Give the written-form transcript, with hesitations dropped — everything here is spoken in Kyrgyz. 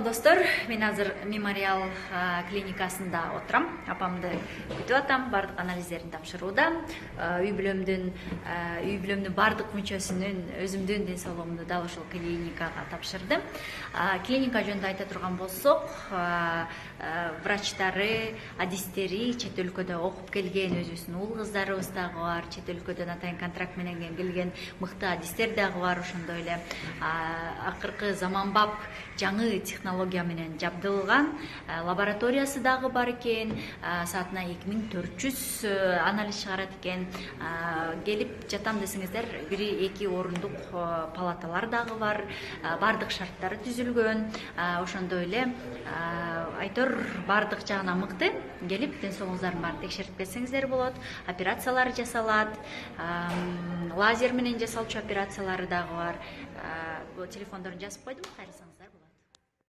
достор, мен азыр мемориал клиникасында отурам. Апамды күтүп атам, бардык анализдерин тапшырууда. Үй бүлөмдүн бардык мүчөсүнүн, өзүмдүн ден соолугумду дал ушул клиникага тапшырдым. Клиника жөнүндө айта турган болсок, врачтары, адистери чет өлкөдө окуп келген, өзүбүздүн уул кыздарыбыз дагы бар, чет өлкөдөн атайын контракт менен келген мыкты адистер дагы бар. Ошондой эле акыркы заманбап жаңы технология менен жабдылган лабораториясы дагы бар экен. Саатына 2400 анализ чыгарат экен. Келип жатам десеңиздер, 1-2 орундук палаталар дагы бар. Бардык шарттары түзүлгөн. Ошондой эле айтор бардык жагынан мыкты. Келип ден соолугуңуздардын баарын текшерип кетсеңиздер болот. Операциялар жасалат. Лазер менен жасалчу операциялары дагы бар. Телефондорун жазып койдум, кайрылсаңыздар.